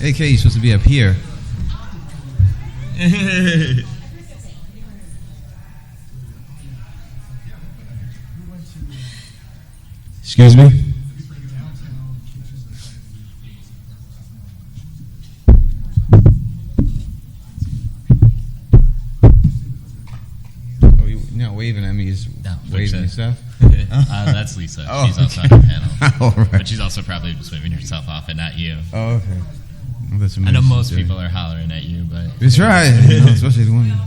AK, you're supposed to be up here. Excuse me? Oh, you're not waving at me, just waving and stuff? That's Lisa. Oh, she's also on the panel. All right. But she's also probably just waving herself off and not you. Oh, okay. Well, that's I know most people are hollering at you, but... That's right. Especially the women.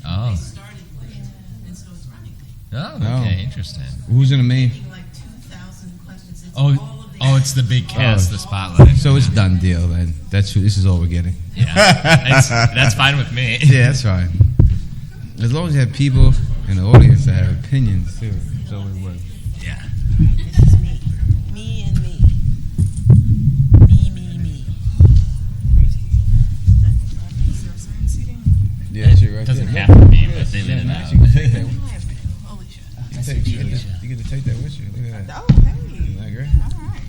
Oh. Oh, okay, interesting. Who's in the main? Oh, it's the big cast, the spotlight. So it's done deal, then. This is all we're getting. Yeah, that's fine with me. Yeah, that's fine. As long as you have people in the audience that have opinions, too. That's all it works. Yeah. This is me. Me and me. Me. Is there assigned seating? Yeah, that's right. It doesn't have to be, but they let it out. You get to take that with you. Look at that. Oh, hey. Isn't that great? All right.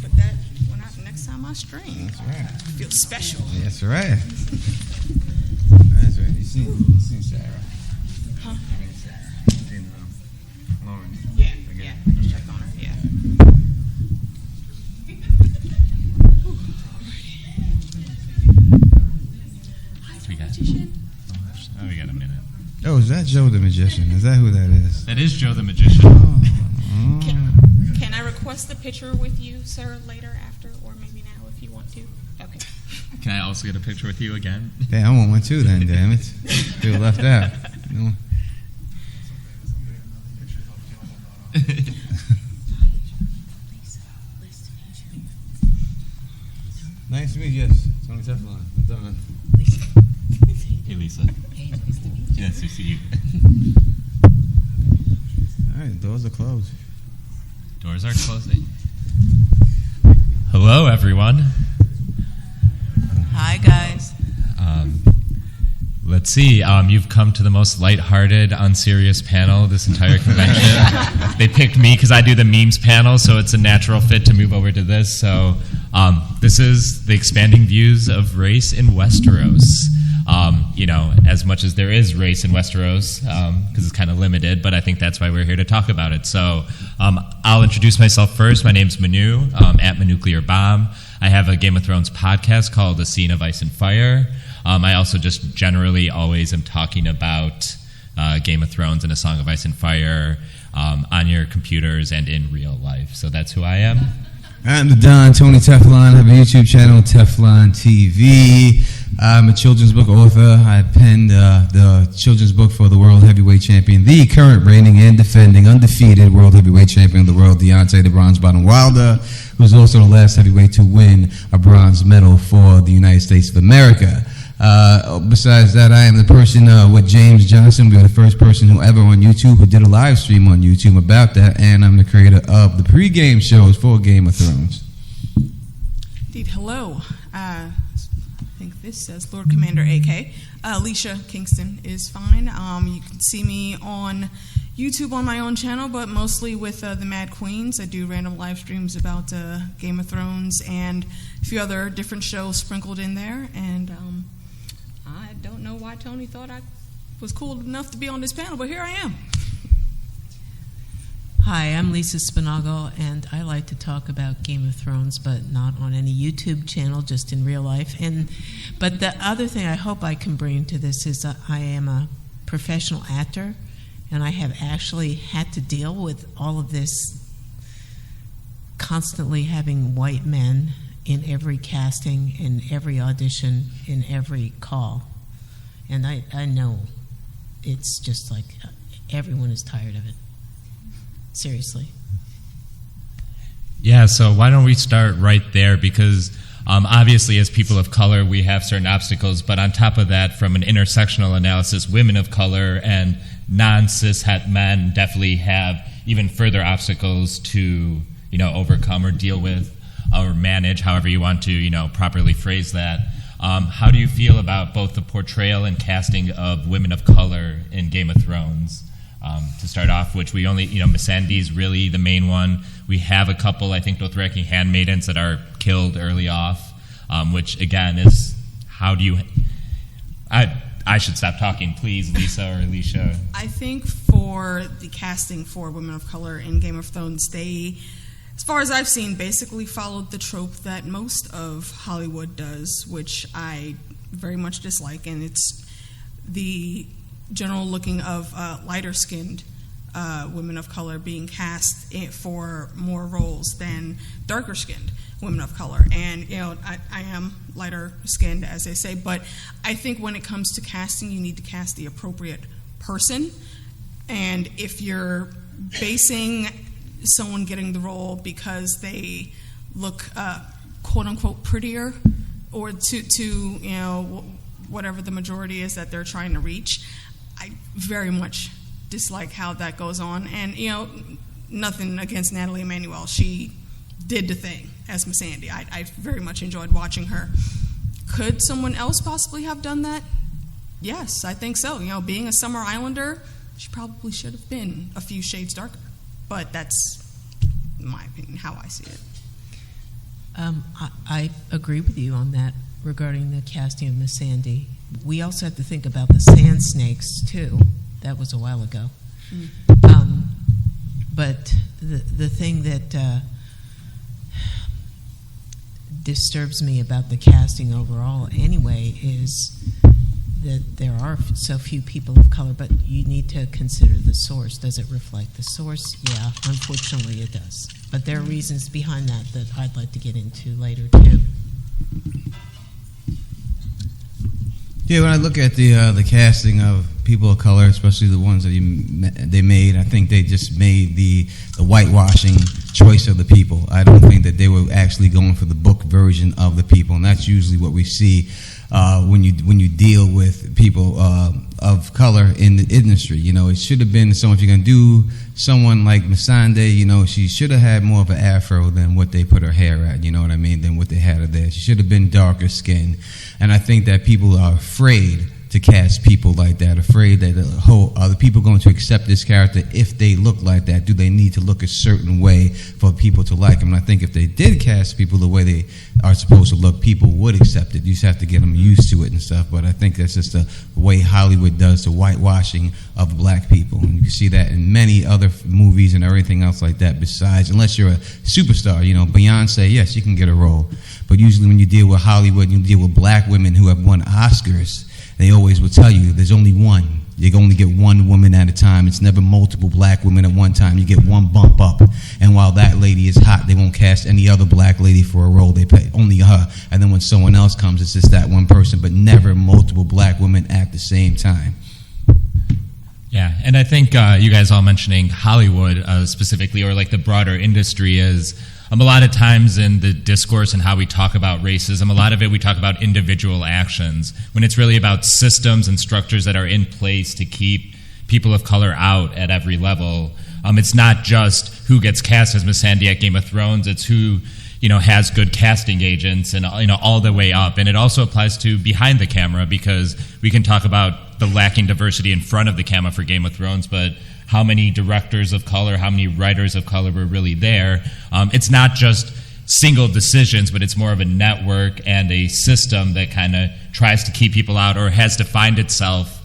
Put that one out next time I stream. That's right. Feels special. That's right. That's right. You seen Sarah? Huh? You seen Lauren? Yeah. Just checked on her. Yeah. We got a minute. Oh, is that Joe the Magician? Is that who that is? That is Joe the Magician. Oh. Can I request a picture with you, sir, later, after, or maybe now if you want to? Okay. Can I also get a picture with you again? Damn, I want one too then, damn it. Feel left out. You know? Nice to meet you. Yes, Tony Teflon. We're done. Hey, Lisa. Nice to see you. All right, doors are closed. Doors are closing. Hello, everyone. Hi, guys. Let's see. You've come to the most lighthearted, unserious panel this entire convention. They picked me because I do the memes panel, so it's a natural fit to move over to this. So this is the expanding views of race in Westeros. As much as there is race in Westeros, because it's kind of limited, but I think that's why we're here to talk about it. So I'll introduce myself first. My name's Manu, at Manuclear Bomb. I have a Game of Thrones podcast called A Scene of Ice and Fire. I also just generally always am talking about Game of Thrones and A Song of Ice and Fire on your computers and in real life. So that's who I am. I'm the Don, Tony Teflon. I have a YouTube channel, Teflon TV. I'm a children's book author. I penned the children's book for the World Heavyweight Champion, the current reigning and defending undefeated World Heavyweight Champion of the world, Deontay the Bronze Bottom Wilder, who's also the last heavyweight to win a bronze medal for the United States of America. Besides that, I am the person with James Johnson. We are the first person who ever on YouTube who did a live stream on YouTube about that, and I'm the creator of the pregame shows for Game of Thrones. Indeed, hello. I think this says Lord Commander AK. Alicia Kingston is fine. You can see me on YouTube on my own channel, but mostly with the Mad Queens. I do random live streams about Game of Thrones and a few other different shows sprinkled in there, and I don't know why Tony thought I was cool enough to be on this panel, but here I am. Hi, I'm Lisa Spinagle, and I like to talk about Game of Thrones, but not on any YouTube channel, just in real life. But the other thing I hope I can bring to this is that I am a professional actor, and I have actually had to deal with all of this, constantly having white men in every casting, in every audition, in every call. And I know it's just like everyone is tired of it. Seriously. Yeah, so why don't we start right there? Because obviously as people of color, we have certain obstacles, but on top of that, from an intersectional analysis, women of color and non-cis het men definitely have even further obstacles to, overcome or deal with or manage, however you want to, properly phrase that. How do you feel about both the portrayal and casting of women of color in Game of Thrones? to start off, which we only, Missandei's really the main one. We have a couple, I think, Dothraki handmaidens that are killed early off, which, again, is how do you... I should stop talking, please, Lisa or Alicia. I think for the casting for women of color in Game of Thrones, they, as far as I've seen, basically followed the trope that most of Hollywood does, which I very much dislike, and it's the general looking of lighter-skinned women of color being cast for more roles than darker-skinned women of color. And, I am lighter-skinned, as they say, but I think when it comes to casting, you need to cast the appropriate person. And if you're basing someone getting the role because they look, quote-unquote, prettier, or to whatever the majority is that they're trying to reach, I very much dislike how that goes on. And, nothing against Natalie Emmanuel. She did the thing as Missandei. I very much enjoyed watching her. Could someone else possibly have done that? Yes, I think so. Being a Summer Islander, she probably should have been a few shades darker. But that's my opinion, how I see it. I agree with you on that regarding the casting of Missandei. We also have to think about the sand snakes, too. That was a while ago. But the thing that disturbs me about the casting overall anyway is that there are so few people of color, but you need to consider the source. Does it reflect the source? Yeah, unfortunately it does. But there are reasons behind that I'd like to get into later, too. Yeah, when I look at the casting of people of color, especially the ones that they made, I think they just made the whitewashing choice of the people. I don't think that they were actually going for the book version of the people, and that's usually what we see when you deal with people of color in the industry. It should have been someone. If you're going to do someone like Missandei, she should have had more of an afro than what they put her hair at. You know what I mean? Than what they had her there. She should have been darker skinned. And I think that people are afraid to cast people like that, afraid that are the people going to accept this character if they look like that? Do they need to look a certain way for people to like them? And I think if they did cast people the way they are supposed to look, people would accept it. You just have to get them used to it and stuff. But I think that's just the way Hollywood does the whitewashing of black people. And you can see that in many other movies and everything else like that besides, unless you're a superstar. Beyonce, yes, you can get a role. But usually when you deal with Hollywood, you deal with black women who have won Oscars, they always will tell you there's only one. You can only get one woman at a time. It's never multiple black women at one time. You get one bump up. And while that lady is hot, they won't cast any other black lady for a role. They pay only her. And then when someone else comes, it's just that one person, but never multiple black women at the same time. Yeah, and I think you guys all mentioning Hollywood specifically, or like the broader industry, is a lot of times in the discourse and how we talk about racism, a lot of it we talk about individual actions, when it's really about systems and structures that are in place to keep people of color out at every level. It's not just who gets cast as Missandei at Game of Thrones, it's who has good casting agents and all the way up. And it also applies to behind the camera, because we can talk about the lacking diversity in front of the camera for Game of Thrones, but how many directors of color, how many writers of color were really there. It's not just single decisions, but it's more of a network and a system that kind of tries to keep people out, or has defined itself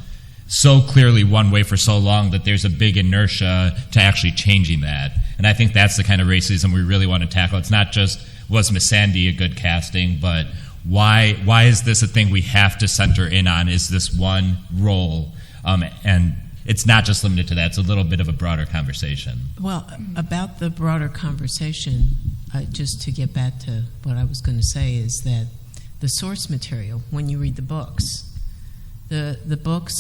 so clearly one way for so long that there's a big inertia to actually changing that. And I think that's the kind of racism we really want to tackle. It's not just, was Missandei a good casting, but why is this a thing we have to center in on? Is this one role? And it's not just limited to that. It's a little bit of a broader conversation. Well, about the broader conversation, just to get back to what I was going to say, is that the source material, when you read the books, the books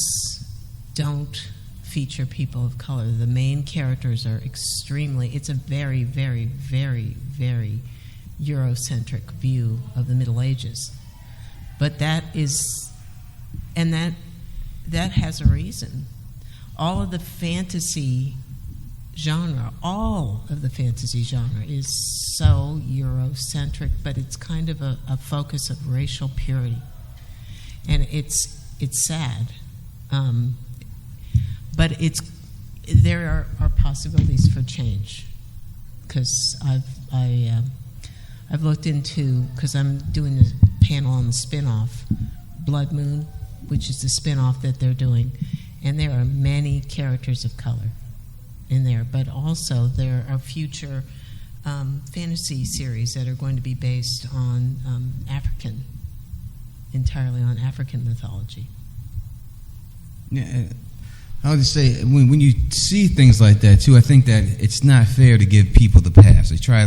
don't feature people of color. The main characters are it's a very, very, very, very Eurocentric view of the Middle Ages. But that has a reason. All of the fantasy genre is so Eurocentric, but it's kind of a focus of racial purity. And it's sad. But there are possibilities for change, because I've looked into, because I'm doing a panel on the spin-off, Blood Moon, which is the spin-off that they're doing, and there are many characters of color in there, but also there are future fantasy series that are going to be based on entirely on African mythology. Yeah, I would just say, when you see things like that, too, I think that it's not fair to give people the pass. They try, I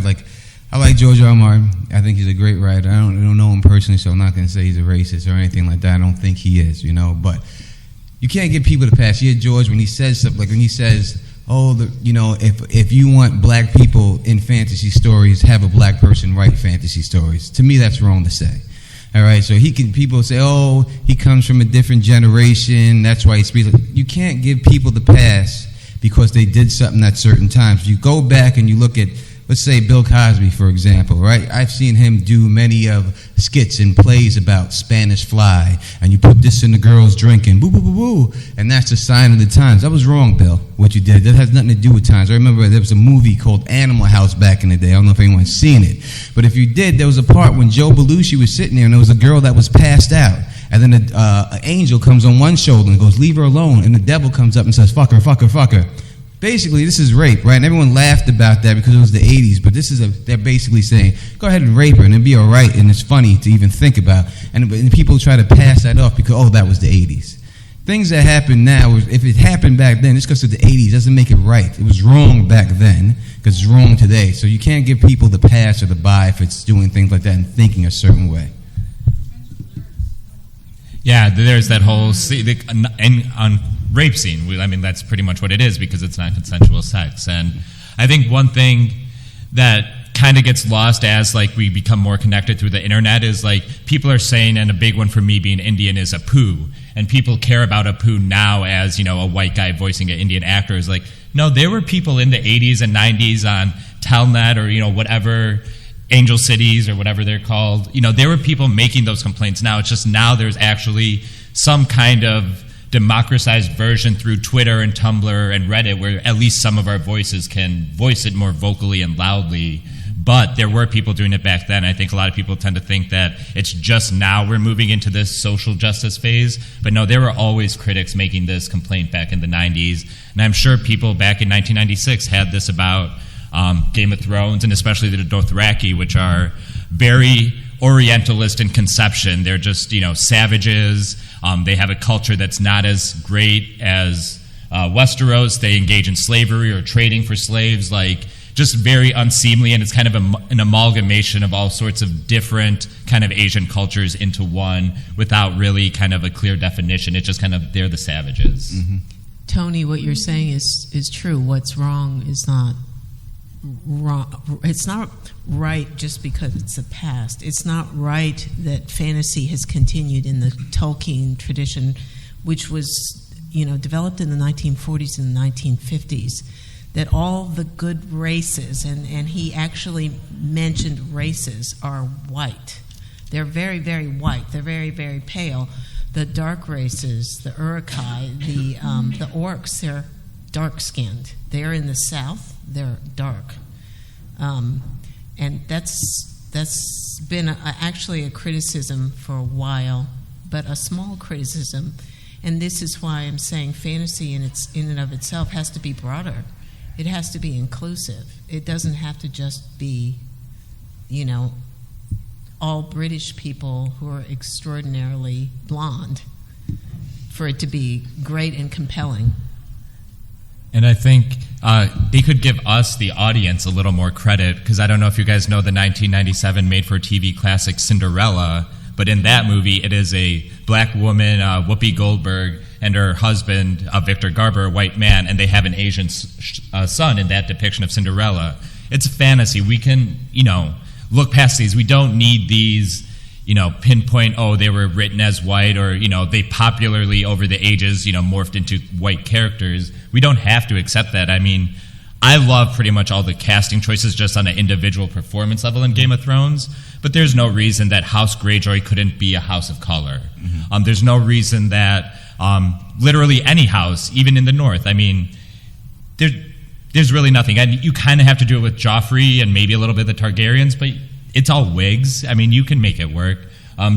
like George R. R. Martin. I think he's a great writer. I don't know him personally, so I'm not going to say he's a racist or anything like that. I don't think he is, but you can't give people the pass. You hear George when he says something, like when he says, if you want black people in fantasy stories, have a black person write fantasy stories. To me, that's wrong to say. All right, so people say, he comes from a different generation, that's why he speaks. You can't give people the pass because they did something at certain times. You go back and you look at, let's say, Bill Cosby, for example, right? I've seen him do many of skits and plays about Spanish fly, and you put this in the girls drinking, boo, boo, boo, boo, and that's a sign of the times. That was wrong, Bill, what you did. That has nothing to do with times. I remember there was a movie called Animal House back in the day. I don't know if anyone's seen it. But if you did, there was a part when Joe Belushi was sitting there, and there was a girl that was passed out. And then an angel comes on one shoulder and goes, leave her alone. And the devil comes up and says, fuck her, fuck her, fuck her. Basically, this is rape, right? And everyone laughed about that because it was the 80s, but they're basically saying, go ahead and rape her, and it'll be all right, and it's funny to even think about. And people try to pass that off because, that was the 80s. Things that happen now, if it happened back then, it's because of the 80s, doesn't make it right. It was wrong back then because it's wrong today. So you can't give people the pass or the buy if it's doing things like that and thinking a certain way. Yeah, there's that whole on rape scene. I mean, that's pretty much what it is because it's not consensual sex. And I think one thing that kind of gets lost as we become more connected through the internet is people are saying, and a big one for me being Indian is Apu, and people care about Apu now as a white guy voicing an Indian actor. Is no, there were people in the 80s and 90s on Telnet or whatever, Angel Cities or whatever they're called. There were people making those complaints. Now it's just now there's actually some kind of democratized version through Twitter and Tumblr and Reddit where at least some of our voices can voice it more vocally and loudly. But there were people doing it back then. I think a lot of people tend to think that it's just now we're moving into this social justice phase. But no, there were always critics making this complaint back in the 90s. And I'm sure people back in 1996 had this about Game of Thrones, and especially the Dothraki, which are very Orientalist in conception. They're just, savages. They have a culture that's not as great as Westeros. They engage in slavery or trading for slaves, just very unseemly, and it's kind of an amalgamation of all sorts of different kind of Asian cultures into one without really kind of a clear definition. It's just kind of, they're the savages. Mm-hmm. Tony, what you're saying is true. What's wrong is not wrong. It's not right just because it's the past. It's not right that fantasy has continued in the Tolkien tradition, which was, developed in the 1940s and the 1950s, that all the good races, and he actually mentioned races, are white. They're very, very white. They're very, very pale. The dark races, the Uruk-hai, the orcs, they're dark-skinned. They're in the south. They're dark. And that's been actually a criticism for a while, but a small criticism. And this is why I'm saying fantasy in and of itself has to be broader. It has to be inclusive. It doesn't have to just be, all British people who are extraordinarily blonde for it to be great and compelling. And I think they could give us, the audience, a little more credit, because I don't know if you guys know the 1997 made-for-TV classic Cinderella, but in that movie, it is a black woman, Whoopi Goldberg, and her husband, Victor Garber, a white man, and they have an Asian son in that depiction of Cinderella. It's a fantasy. We can, look past these. We don't need these, pinpoint, they were written as white, or, they popularly, over the ages, morphed into white characters. We don't have to accept that. I mean, I love pretty much all the casting choices just on an individual performance level in Game of Thrones, but there's no reason that House Greyjoy couldn't be a house of color. Mm-hmm. There's no reason that literally any house, even in the North, I mean, there's really nothing. And you kind of have to do it with Joffrey and maybe a little bit of the Targaryens, but it's all wigs. I mean, you can make it work.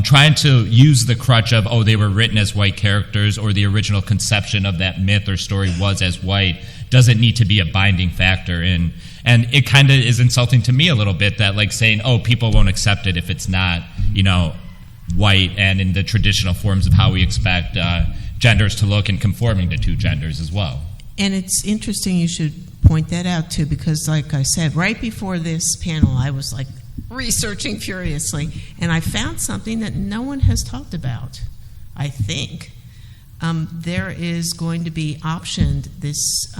Trying to use the crutch of, they were written as white characters, or the original conception of that myth or story was as white, doesn't need to be a binding factor. And it kind of is insulting to me a little bit that, like, saying, people won't accept it if it's not, white and in the traditional forms of how we expect genders to look and conforming to two genders as well. And it's interesting you should point that out, too, because, like I said, right before this panel, I was, like, researching furiously, and I found something that no one has talked about, I think. There is going to be optioned this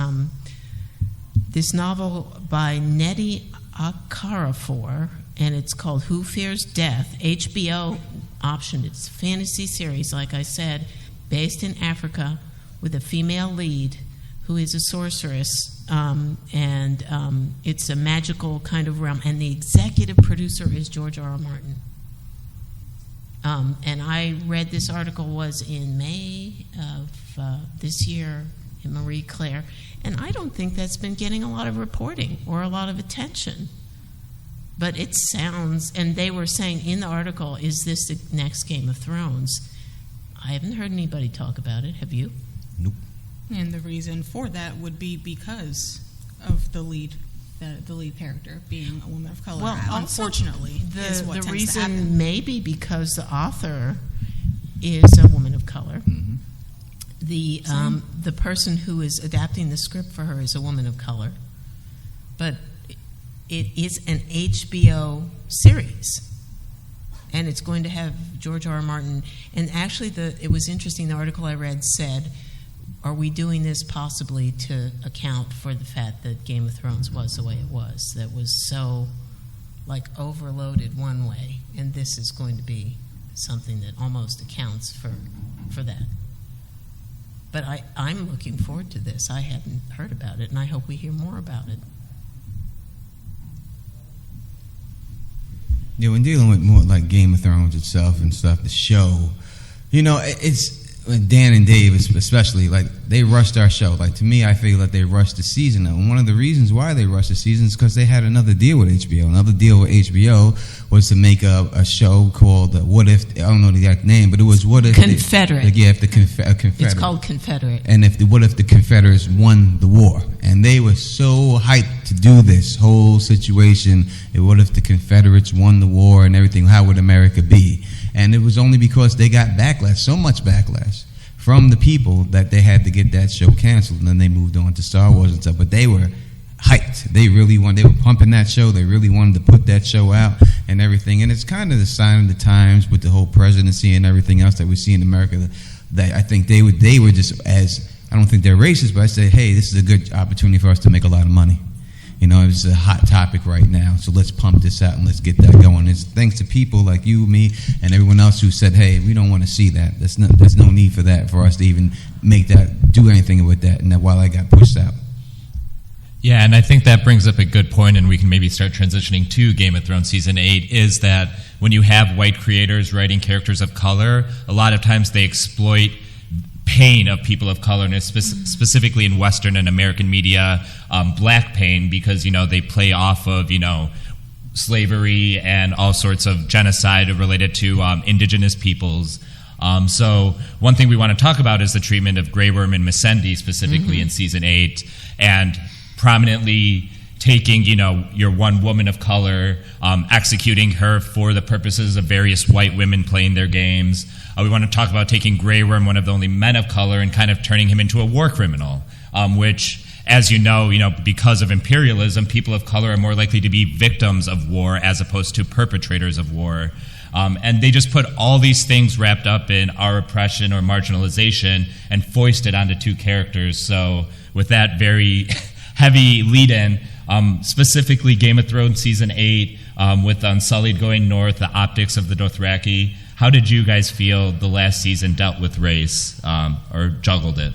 novel by Nnedi Okorafor, and it's called Who Fears Death. HBO optioned. It's a fantasy series, like I said, based in Africa with a female lead who is a sorceress, and it's a magical kind of realm. And the executive producer is George R.R. Martin. And I read this article was in May of this year in Marie Claire, and I don't think that's been getting a lot of reporting or a lot of attention. But it sounds, and they were saying in the article, is this the next Game of Thrones? I haven't heard anybody talk about it. Have you? Nope. And the reason for that would be because of the lead character being a woman of color. Well, unfortunately, is what the tends reason to happen. may be because the author is a woman of color. Mm-hmm. The person who is adapting the script for her is a woman of color, but it is an HBO series. And it's going to have George R.R. Martin. And actually, it was interesting, the article I read said, are we doing this possibly to account for the fact that Game of Thrones was the way it was, that was so, like, overloaded one way, and this is going to be something that almost accounts for that. But I'm looking forward to this. I hadn't heard about it, and I hope we hear more about it. Yeah, when dealing with more like Game of Thrones itself and stuff, the show, it's Dan and Dave especially, like, they rushed our show. Like, to me, I feel that they rushed the season. And one of the reasons why they rushed the season is because they had another deal with HBO. Another deal with HBO was to make a show called What If, I don't know the exact name, but it was What If... Confederate. If the Confederate. It's called Confederate. And what if the Confederates won the war? And they were so hyped to do this whole situation. What if the Confederates won the war and everything? How would America be? And it was only because they got backlash, so much backlash from the people, that they had to get that show canceled. And then they moved on to Star Wars and stuff. But they were hyped. They were pumping that show. They really wanted to put that show out and everything. And it's kind of the sign of the times with the whole presidency and everything else that we see in America, that I think they were just, as, I don't think they're racist, but I say, hey, this is a good opportunity for us to make a lot of money. It's a hot topic right now, so let's pump this out and let's get that going. It's thanks to people like you, me, and everyone else who said, hey, we don't want to see that. There's no need for that, for us to even do anything with that, and that while I got pushed out. Yeah, and I think that brings up a good point, and we can maybe start transitioning to Game of Thrones Season 8, is that when you have white creators writing characters of color, a lot of times they exploit pain of people of color, and specifically in Western and American media, black pain, because, they play off of, slavery and all sorts of genocide related to indigenous peoples. So one thing we want to talk about is the treatment of Grey Worm and Missandei, specifically in Season 8, and prominently taking, your one woman of color, executing her for the purposes of various white women playing their games. We want to talk about taking Grey Worm, one of the only men of color, and kind of turning him into a war criminal, which, as you know, because of imperialism, people of color are more likely to be victims of war as opposed to perpetrators of war. And they just put all these things wrapped up in our oppression or marginalization and foisted onto two characters. So with that very heavy lead-in, specifically Game of Thrones Season 8, with Unsullied going north, the optics of the Dothraki. How did you guys feel the last season dealt with race, or juggled it?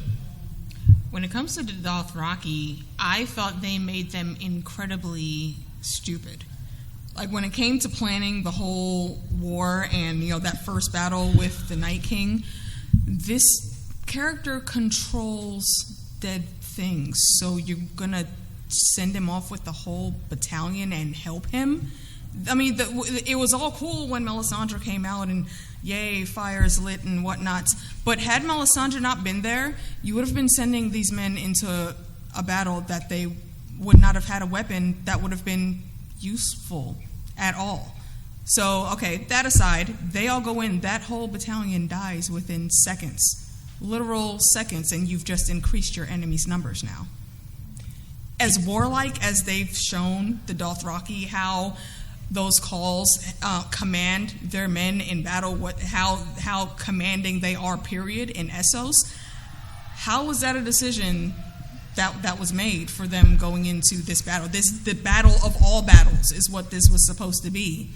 When it comes to the Dothraki, I thought they made them incredibly stupid. Like, when it came to planning the whole war and, that first battle with the Night King, this character controls dead things. So you're going to send him off with the whole battalion and help him? I mean, it was all cool when Melisandre came out and yay, fires lit and whatnot. But had Melisandre not been there, you would have been sending these men into a battle that they would not have had a weapon that would have been useful at all. So, okay, that aside, they all go in. That whole battalion dies within seconds. Literal seconds, and you've just increased your enemy's numbers now. As warlike as they've shown the Dothraki, how those calls command their men in battle, how commanding they are, period, in Essos, how was that a decision that was made for them going into this battle? The battle of all battles is what this was supposed to be.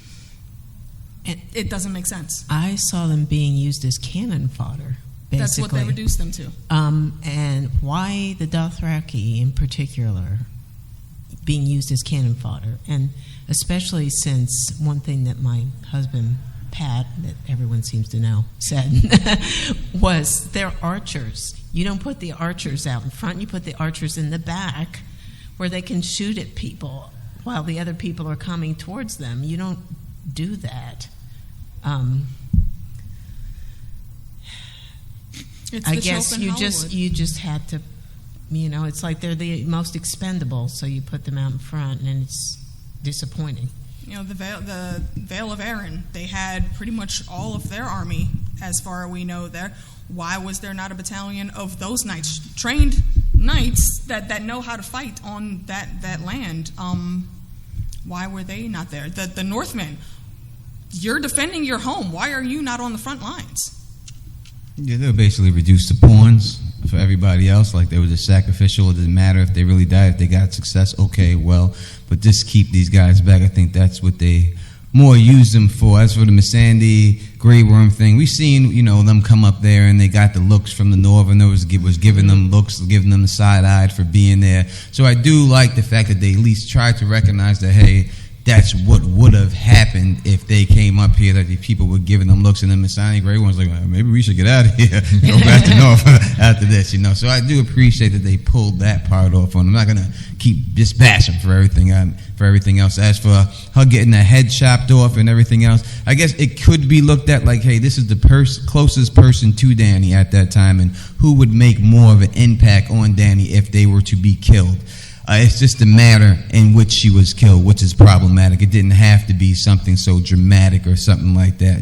It doesn't make sense. I saw them being used as cannon fodder, basically. That's what they reduced them to. And why the Dothraki in particular being used as cannon fodder? And especially since one thing that my husband, Pat, that everyone seems to know, said was they're archers. You don't put the archers out in front, you put the archers in the back where they can shoot at people while the other people are coming towards them. You don't do that. I guess you just had to, it's like they're the most expendable, so you put them out in front, and it's disappointing. The Vale of Arryn, they had pretty much all of their army, as far as we know there. Why was there not a battalion of those knights, trained knights that know how to fight on that land? Why were they not there? The Northmen, you're defending your home. Why are you not on the front lines? Yeah, they were basically reduced to pawns for everybody else. Like they were just sacrificial. It didn't matter if they really died, if they got success, okay, well, but just keep these guys back. I think that's what they more used them for. As for the Missandei Grey Worm thing, we've seen, them come up there and they got the looks from the Northerners, was giving them looks, giving them the side-eyed for being there. So I do like the fact that they at least tried to recognize that, hey, that's what would have happened if they came up here, that the people were giving them looks, and then Missandei Grey Worm's like, well, maybe we should get out of here, go back to North after this, So I do appreciate that they pulled that part off on them. I'm not going to keep just bashing for everything else. As for her getting her head chopped off and everything else, I guess it could be looked at like, hey, this is the closest person to Dany at that time, and who would make more of an impact on Dany if they were to be killed. It's just the manner in which she was killed, which is problematic. It didn't have to be something so dramatic or something like that,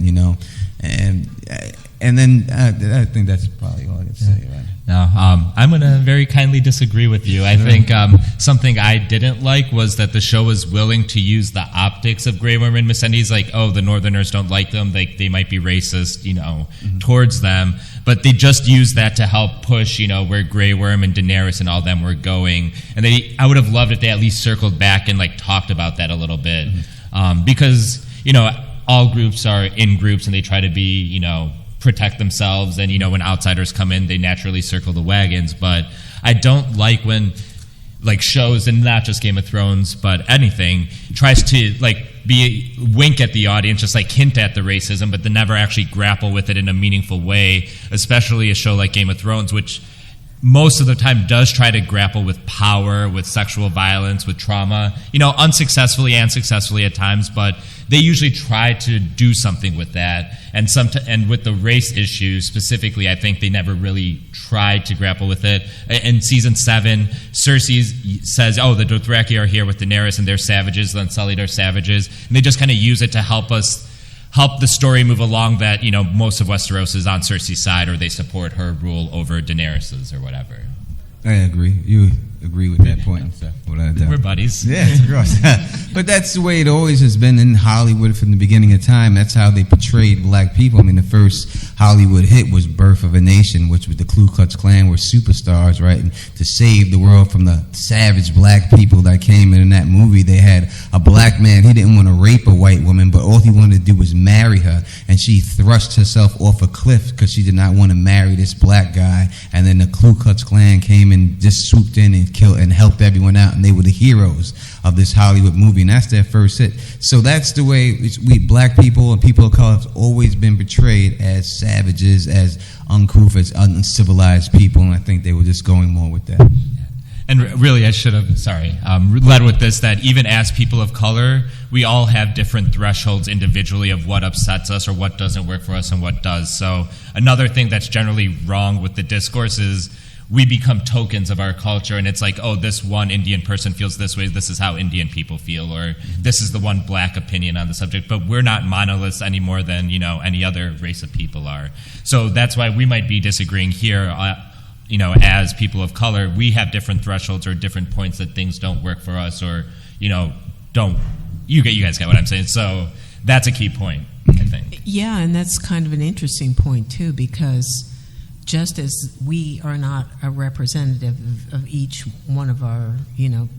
And then I think that's probably all I can say. Right? No, I'm going to very kindly disagree with you. I think something I didn't like was that the show was willing to use the optics of Grey Worm and Missandei's, like, oh, the Northerners don't like them, they might be racist, towards them. But they just used that to help push, where Grey Worm and Daenerys and all them were going. And I would have loved if they at least circled back and talked about that a little bit, because all groups are in groups and they try to be protect themselves, and when outsiders come in, they naturally circle the wagons. But I don't like when shows, and not just Game of Thrones but anything, tries to wink at the audience, just hint at the racism, but then never actually grapple with it in a meaningful way, especially a show like Game of Thrones, which most of the time does try to grapple with power, with sexual violence, with trauma, unsuccessfully and successfully at times, but they usually try to do something with that. And with the race issue specifically, I think they never really tried to grapple with it. In season 7, Cersei says, oh, the Dothraki are here with Daenerys and they're savages, the Unsullied are savages, and they just kind of use it to help the story move along, that, most of Westeros is on Cersei's side, or they support her rule over Daenerys's or whatever. I agree. You agree with that point and stuff. We're buddies. Yeah, of course. But that's the way it always has been in Hollywood from the beginning of time. That's how they portrayed black people. I mean, the first Hollywood hit was Birth of a Nation, which was the Ku Klux Klan were superstars, right? And to save the world from the savage black people that came in that movie, they had a black man. He didn't want to rape a white woman, but all he wanted to do was marry her. And she thrust herself off a cliff because she did not want to marry this black guy. And then the Ku Klux Klan came and just swooped in and killed and helped everyone out, and they were the heroes of this Hollywood movie, and that's their first hit. So that's the way we black people and people of color have always been portrayed, as savages, as uncouth, as uncivilized people, and I think they were just going more with that. And really, I should have, led with this, that even as people of color, we all have different thresholds individually of what upsets us or what doesn't work for us and what does. So another thing that's generally wrong with the discourse is we become tokens of our culture, and it's like, oh, this one Indian person feels this way, this is how Indian people feel, or this is the one black opinion on the subject, but we're not monoliths any more than, any other race of people are. So that's why we might be disagreeing here, as people of color. We have different thresholds or different points that things don't work for us, or, you guys get what I'm saying. So that's a key point, I think. Yeah, and that's kind of an interesting point, too, because just as we are not a representative of each one of our,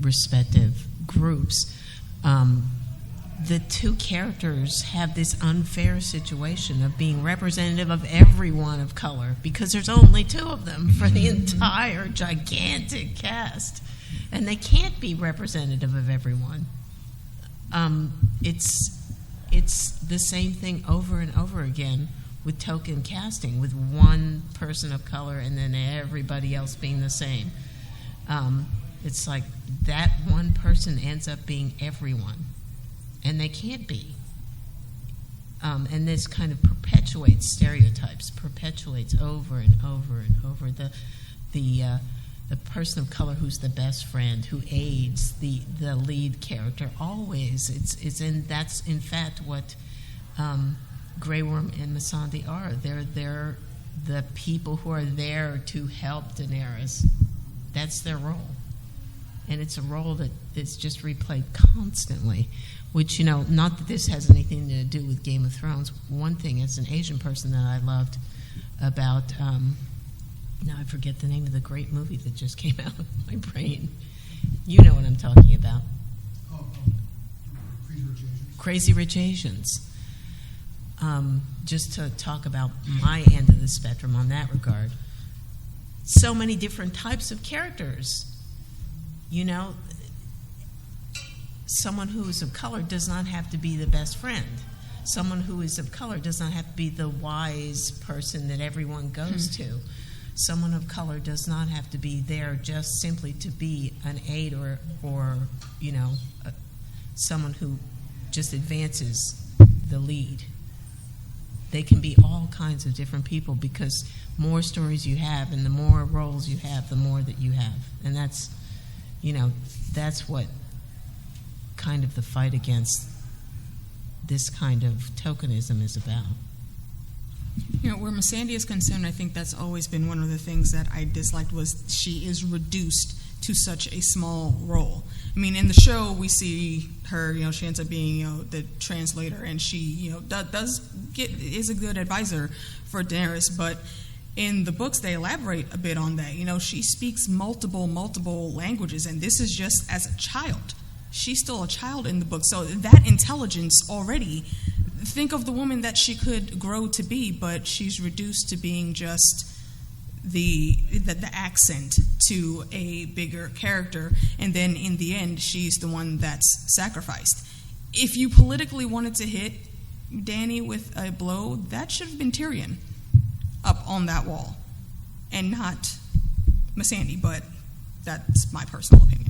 respective groups, the two characters have this unfair situation of being representative of everyone of color, because there's only two of them for the entire gigantic cast, and they can't be representative of everyone. It's the same thing over and over again with token casting, with one person of color and then everybody else being the same. It's like that one person ends up being everyone, and they can't be. And this kind of perpetuates stereotypes, perpetuates over and over and over. The person of color who's the best friend, who aids the lead character, always. That's in fact what Grey Worm and Missandei are. They're the people who are there to help Daenerys. That's their role. And it's a role that is just replayed constantly, which, not that this has anything to do with Game of Thrones. One thing as an Asian person that I loved about, now I forget the name of the great movie that just came out of my brain. You know what I'm talking about. Crazy Rich Asians. Just to talk about my end of the spectrum on that regard. So many different types of characters. Someone who is of color does not have to be the best friend. Someone who is of color does not have to be the wise person that everyone goes to. Someone of color does not have to be there just simply to be an aide or someone who just advances the lead. They can be all kinds of different people, because more stories you have and the more roles you have, the more that you have. And that's what kind of the fight against this kind of tokenism is about. Where Missandei is concerned, I think that's always been one of the things that I disliked, was she is reduced to such a small role. I mean, in the show, we see her, she ends up being, the translator, and she, is a good advisor for Daenerys, but in the books, they elaborate a bit on that. She speaks multiple languages, and this is just as a child. She's still a child in the book, so that intelligence already, think of the woman that she could grow to be, but she's reduced to being just the accent to a bigger character, and then in the end, she's the one that's sacrificed. If you politically wanted to hit Dany with a blow, that should have been Tyrion up on that wall, and not Missandei, but that's my personal opinion.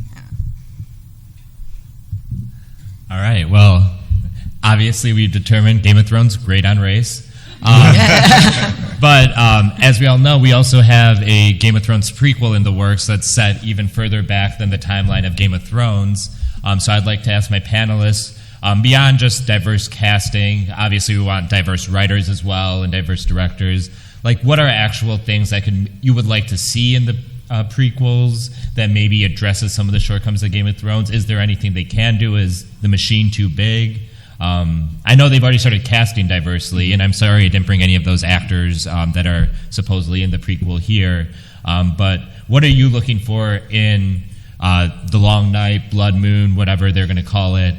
All right, well, obviously we've determined Game of Thrones, great on race. But as we all know, we also have a Game of Thrones prequel in the works that's set even further back than the timeline of Game of Thrones. So I'd like to ask my panelists, beyond just diverse casting, obviously we want diverse writers as well and diverse directors. Like, what are actual things that you would like to see in the prequels that maybe addresses some of the shortcomings of Game of Thrones? Is there anything they can do? Is the machine too big? I know they've already started casting diversely, and I'm sorry I didn't bring any of those actors that are supposedly in the prequel here. But what are you looking for in The Long Night, Blood Moon, whatever they're going to call it?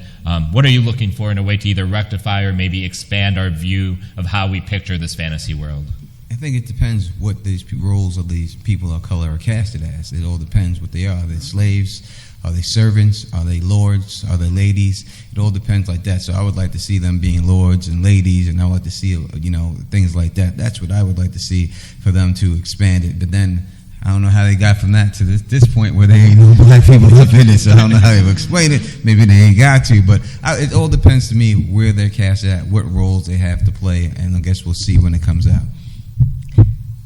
What are you looking for in a way to either rectify or maybe expand our view of how we picture this fantasy world? I think it depends what these roles of these people of color are casted as. It all depends what they are. Are they slaves? Are they servants? Are they lords? Are they ladies? It all depends like that. So I would like to see them being lords and ladies, and I would like to see, things like that. That's what I would like to see for them to expand it. But then I don't know how they got from that to this point where there ain't no black people up in it, so I don't know how they will explain it. Maybe they ain't got to, but it all depends to me where they're cast at, what roles they have to play, and I guess we'll see when it comes out.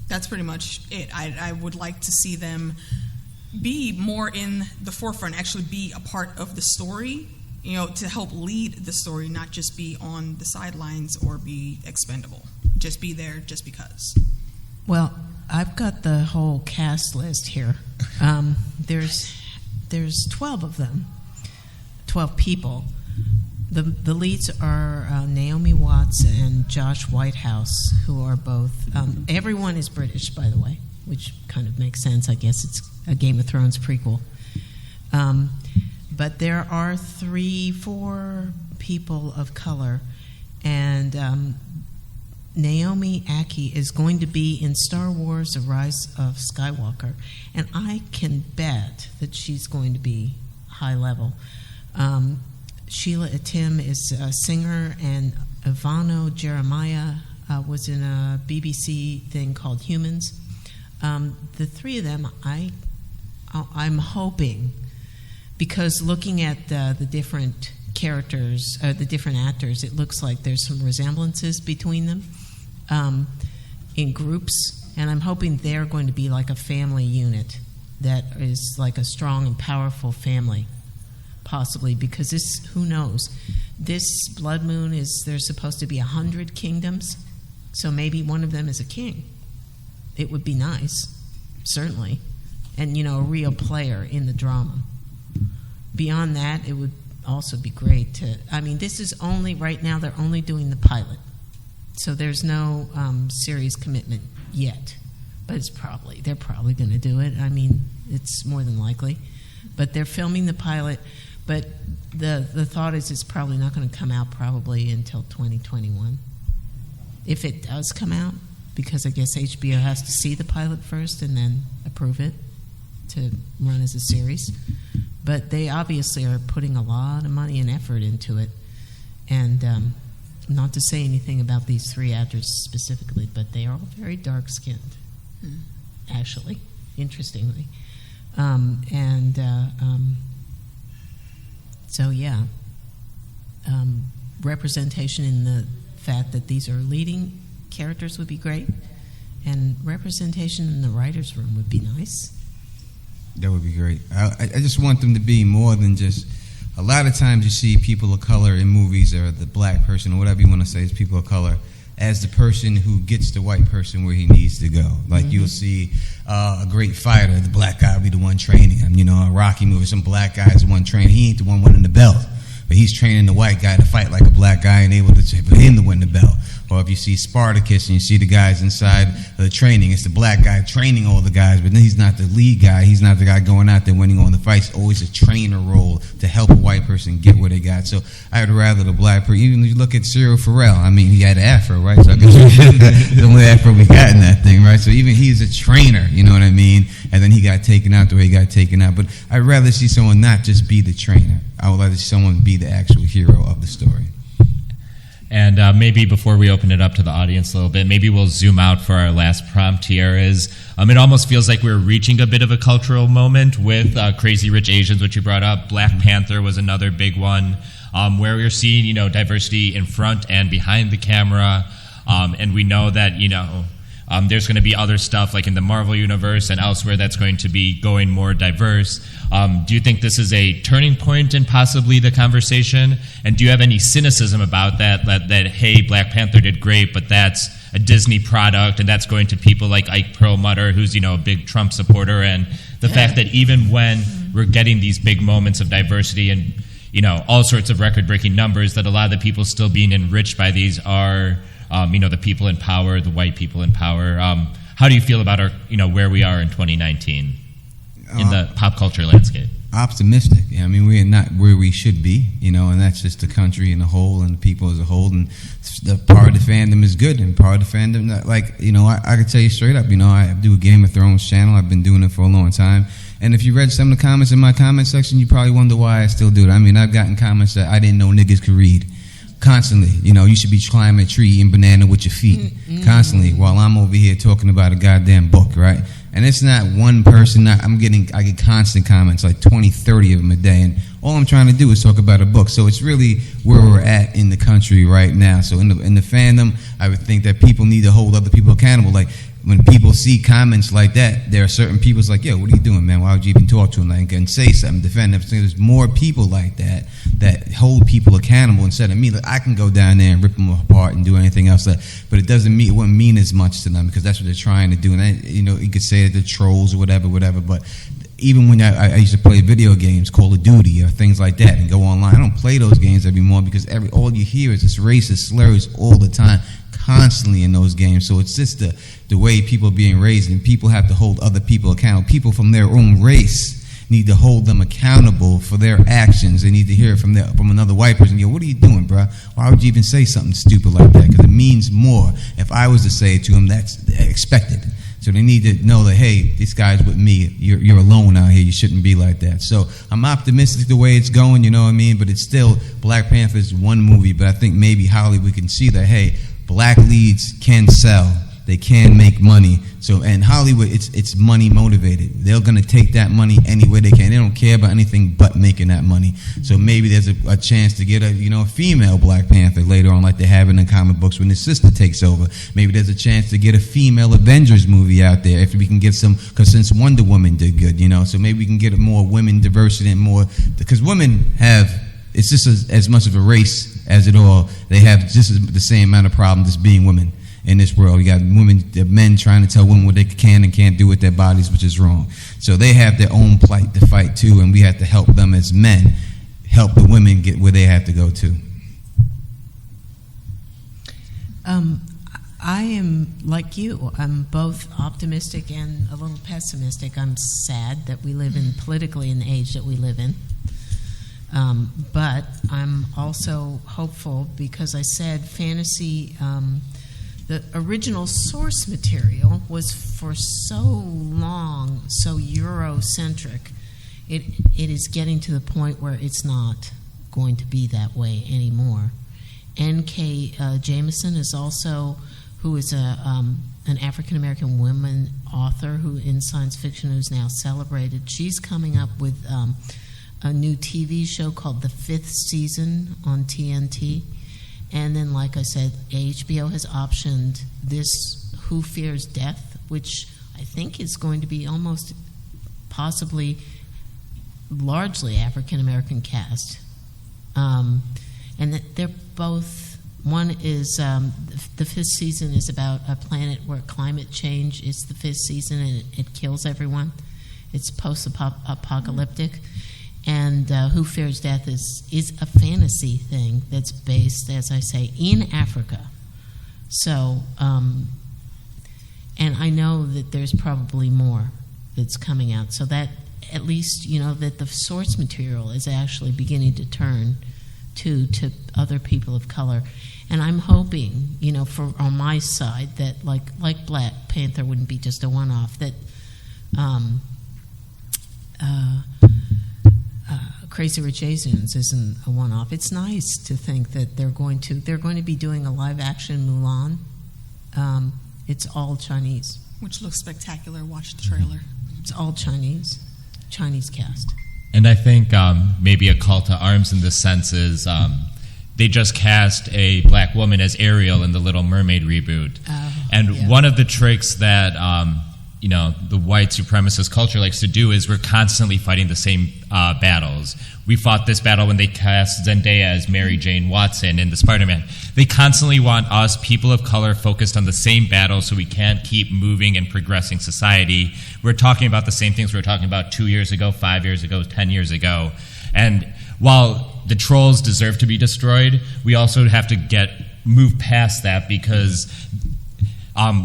That's pretty much it. I would like to see them be more in the forefront, actually be a part of the story, to help lead the story, not just be on the sidelines or be expendable. Just be there just because. Well, I've got the whole cast list here. There's 12 of them, 12 people. The leads are Naomi Watts and Josh Whitehouse, who are both. Everyone is British, by the way, which kind of makes sense. I guess it's a Game of Thrones prequel. But there are 3-4 people of color, and Naomi Ackie is going to be in Star Wars: The Rise of Skywalker, and I can bet that she's going to be high level. Sheila Atim is a singer, and Ivano Jeremiah was in a BBC thing called Humans. The three of them, I'm hoping, because looking at the different characters, the different actors, it looks like there's some resemblances between them in groups, and I'm hoping they're going to be like a family unit that is like a strong and powerful family, possibly, because this, who knows, this blood moon there's supposed to be 100 kingdoms, so maybe one of them is a king. It would be nice, certainly, and a real player in the drama. Beyond that, it would also be great to, this is only, right now they're only doing the pilot, so there's no series commitment yet, but they're probably going to do it. It's more than likely, but they're filming the pilot. But the thought is it's probably not going to come out probably until 2021, if it does come out, because I guess HBO has to see the pilot first and then approve it to run as a series. But they obviously are putting a lot of money and effort into it. And not to say anything about these three actors specifically, but they are all very dark-skinned, actually, interestingly. So, yeah, representation in the fact that these are leading characters would be great, and representation in the writer's room would be nice. That would be great. I just want them to be more than just, a lot of times you see people of color in movies, or the black person, or whatever you want to say is people of color, as the person who gets the white person where he needs to go. Like you'll see a great fighter, the black guy will be the one training him. A Rocky movie, some black guy is the one training. He ain't the one winning the belt, but he's training the white guy to fight like a black guy and able to for him to win the belt. Or if you see Spartacus and you see the guys inside the training, it's the black guy training all the guys, but then he's not the lead guy. He's not the guy going out there winning all the fights. It's always a trainer role to help a white person get what they got. So I would rather the black person, even if you look at Cyril Farrell, he had an afro, right? So I guess the only afro we got in that thing, right? So even he's a trainer, you know what I mean? And then he got taken out the way he got taken out. But I'd rather see someone not just be the trainer. I would rather see someone be the actual hero of the story. And maybe before we open it up to the audience a little bit, maybe we'll zoom out for our last prompt here. It almost feels like we're reaching a bit of a cultural moment with Crazy Rich Asians, which you brought up. Black Panther was another big one, where we're seeing, diversity in front and behind the camera. And we know that, there's going to be other stuff like in the Marvel universe and elsewhere that's going to be going more diverse. Do you think this is a turning point in possibly the conversation? And do you have any cynicism about that, hey, Black Panther did great, but that's a Disney product, and that's going to people like Ike Perlmutter, who's, a big Trump supporter, and the fact that even when we're getting these big moments of diversity and, all sorts of record-breaking numbers, that a lot of the people still being enriched by these are the people in power, the white people in power. How do you feel about our, where we are in 2019 in the pop culture landscape? Optimistic. We're not where we should be, and that's just the country in a whole and the people as a whole. And the part of the fandom is good, and part of the fandom, I can tell you straight up, I do a Game of Thrones channel. I've been doing it for a long time. And if you read some of the comments in my comment section, you probably wonder why I still do it. I've gotten comments that I didn't know niggas could read. constantly. You know, you should be climbing a tree, eating banana with your feet constantly, while I'm over here talking about a goddamn book, right? And it's not one person. I get constant comments, like 20, 30 of them a day, and all I'm trying to do is talk about a book. So it's really where we're at in the country right now. So in the fandom, I would think that people need to hold other people accountable. Like, when people see comments like that, there are certain people's like, yo, what are you doing, man? Why would you even talk to them? Like, and say something, defend them. So there's more people like that hold people accountable instead of me. Like, I can go down there and rip them apart and do anything else, but it wouldn't mean as much to them because that's what they're trying to do. And you could say that they're trolls or whatever. But even when I used to play video games, Call of Duty or things like that, and go online, I don't play those games anymore because all you hear is this racist slurs all the time, constantly in those games. So it's just the way people are being raised, and people have to hold other people accountable. People from their own race need to hold them accountable for their actions. They need to hear it from another white person. Yo, what are you doing, bro? Why would you even say something stupid like that? Because it means more. If I was to say it to him, that's expected. So they need to know that, hey, this guy's with me. You're alone out here. You shouldn't be like that. So I'm optimistic the way it's going, you know what I mean? But it's still, Black Panther is one movie, but I think maybe Hollywood can see that, hey, black leads can sell. They can make money. So, and Hollywood, it's money motivated. They're going to take that money any way they can. They don't care about anything but making that money. So maybe there's a chance to get a female Black Panther later on, like they have in the comic books when his sister takes over. Maybe there's a chance to get a female Avengers movie out there if we can get some, because since Wonder Woman did good, so maybe we can get more women diversity and more, because women have, it's just as much of a race as it all. They have just the same amount of problems as being women in this world. You got men trying to tell women what they can and can't do with their bodies, which is wrong. So they have their own plight to fight too, and we have to help them as men help the women get where they have to go to. I am like you. I'm both optimistic and a little pessimistic. I'm sad that we live politically in the age that we live in. But I'm also hopeful because I said fantasy, the original source material was for so long so Eurocentric. It is getting to the point where it's not going to be that way anymore. N.K. Jameson is also, who is an African-American woman author who in science fiction who's now celebrated. She's coming up with a new TV show called The Fifth Season on TNT. And then, like I said, HBO has optioned this Who Fears Death, which I think is going to be almost possibly largely African-American cast. And that they're both, one is, the fifth season is about a planet where climate change is the fifth season and it kills everyone. It's post-apocalyptic. And Who Fears Death is a fantasy thing that's based, as I say, in Africa. So, and I know that there's probably more that's coming out. So that, at least, that the source material is actually beginning to turn to other people of color. And I'm hoping, for on my side, that like Black Panther wouldn't be just a one-off, that Crazy Rich Asians isn't a one-off. It's nice to think that they're going to be doing a live-action Mulan. It's all Chinese, which looks spectacular. Watch the trailer. It's all Chinese cast. And I think maybe a call to arms in this sense is they just cast a black woman as Ariel in the Little Mermaid reboot. One of the tricks that the white supremacist culture likes to do is we're constantly fighting the same battles. We fought this battle when they cast Zendaya as Mary Jane Watson in the Spider-Man. They constantly want us, people of color, focused on the same battle so we can't keep moving and progressing society. We're talking about the same things we were talking about 2 years ago, 5 years ago, 10 years ago. And while the trolls deserve to be destroyed, we also have to move past that because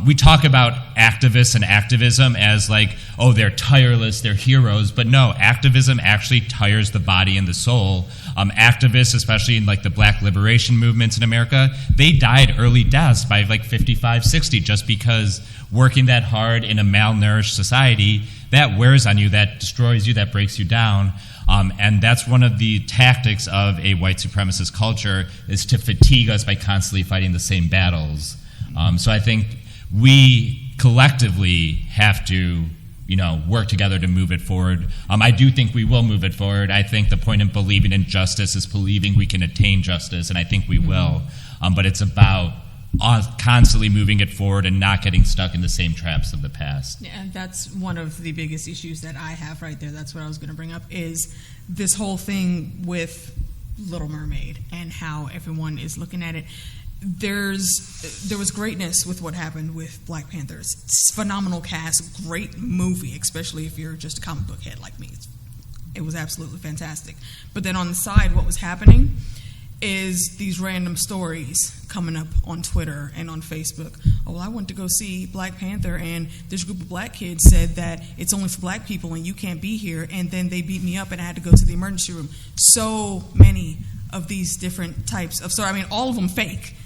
we talk about activists and activism as like, oh, they're tireless, they're heroes. But no, activism actually tires the body and the soul. Activists, especially in like the black liberation movements in America, they died early deaths by like 55, 60 just because working that hard in a malnourished society, that wears on you, that destroys you, that breaks you down. And that's one of the tactics of a white supremacist culture, is to fatigue us by constantly fighting the same battles. So I think we collectively have to, work together to move it forward. I do think we will move it forward. I think the point in believing in justice is believing we can attain justice, and I think we will. But it's about constantly moving it forward and not getting stuck in the same traps of the past. Yeah, and that's one of the biggest issues that I have right there. That's what I was going to bring up, is this whole thing with Little Mermaid and how everyone is looking at it. There was greatness with what happened with Black Panther. It's phenomenal cast, great movie, especially if you're just a comic book head like me. It was absolutely fantastic. But then on the side, what was happening is these random stories coming up on Twitter and on Facebook. Oh, well, I went to go see Black Panther, and this group of black kids said that it's only for black people and you can't be here, and then they beat me up and I had to go to the emergency room. So many of these different types of stories. I mean, all of them fake.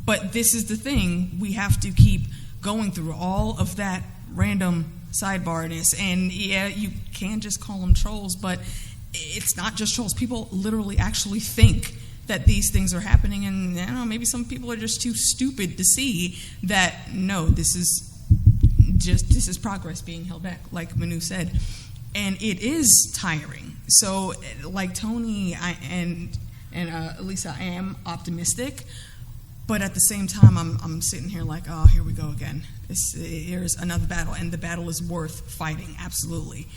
But this is the thing. We have to keep going through all of that random sidebarness. And, yeah, you can just call them trolls, but it's not just trolls. People literally actually think that these things are happening, and I don't know, maybe some people are just too stupid to see that, no, this is progress being held back, like Manu said. And it is tiring. So, like Tony and Lisa, I am optimistic. But at the same time, I'm sitting here like, oh, here we go again. Here's another battle, and the battle is worth fighting, absolutely.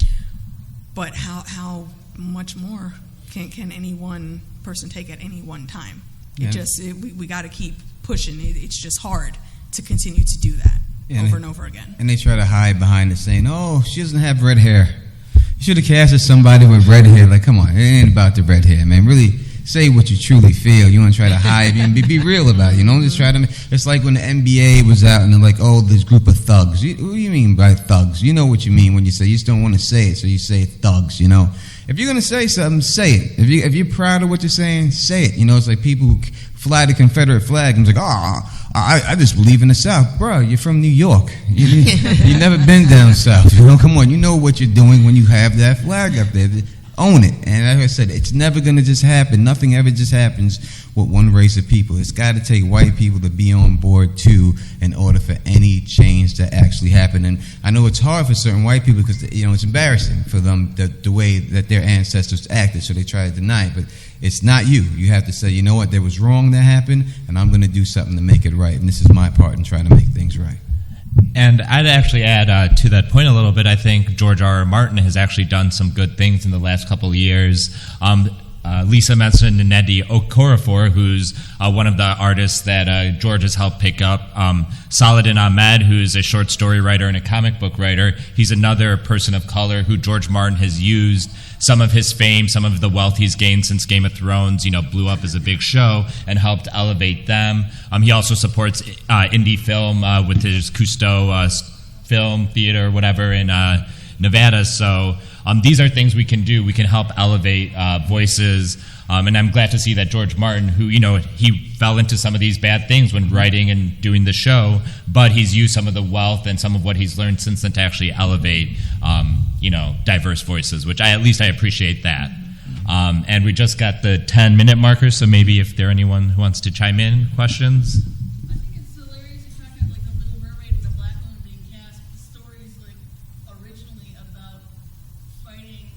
But how much more can any one person take at any one time? We got to keep pushing. It's just hard to continue to do that over and over again. And they try to hide behind it, saying, "Oh, she doesn't have red hair. You should have casted somebody with red hair." Like, come on, it ain't about the red hair, man. Really. Say what you truly feel. You want to try to hide and be real about it. Just try to. It's like when the NBA was out and they're like, "Oh, this group of thugs." What do you mean by thugs? You know what you mean when you say. You just don't want to say it, so you say thugs. If you're gonna say something, say it. If you're proud of what you're saying, say it. It's like people who fly the Confederate flag and it's like, I just believe in the South, bro. You're from New York. You've never been down south. Come on. You know what you're doing when you have that flag up there. Own it. And like I said, it's never going to just happen. Nothing ever just happens with one race of people. It's got to take white people to be on board, too, in order for any change to actually happen. And I know it's hard for certain white people because, it's embarrassing for them, the way that their ancestors acted, so they try to deny it. But it's not you. You have to say, you know what, there was wrong that happened, and I'm going to do something to make it right. And this is my part in trying to make things right. And I'd actually add to that point a little bit. I think George R.R. Martin has actually done some good things in the last couple of years. Lisa mentioned Nnedi Okorafor, who's one of the artists that George has helped pick up. Saladin Ahmed, who's a short story writer and a comic book writer. He's another person of color who George Martin has used some of his fame, some of the wealth he's gained since Game of Thrones, blew up as a big show and helped elevate them. He also supports indie film with his Cousteau Film Theater or whatever in Nevada. So these are things we can do. We can help elevate voices. And I'm glad to see that George Martin, who, he fell into some of these bad things when writing and doing the show, but he's used some of the wealth and some of what he's learned since then to actually elevate, diverse voices, which I appreciate that. And we just got the 10-minute marker, so maybe if there anyone who wants to chime in, questions? I think it's hilarious you're talking about, the Little Mermaid and the black woman being cast. The story is, originally about fighting,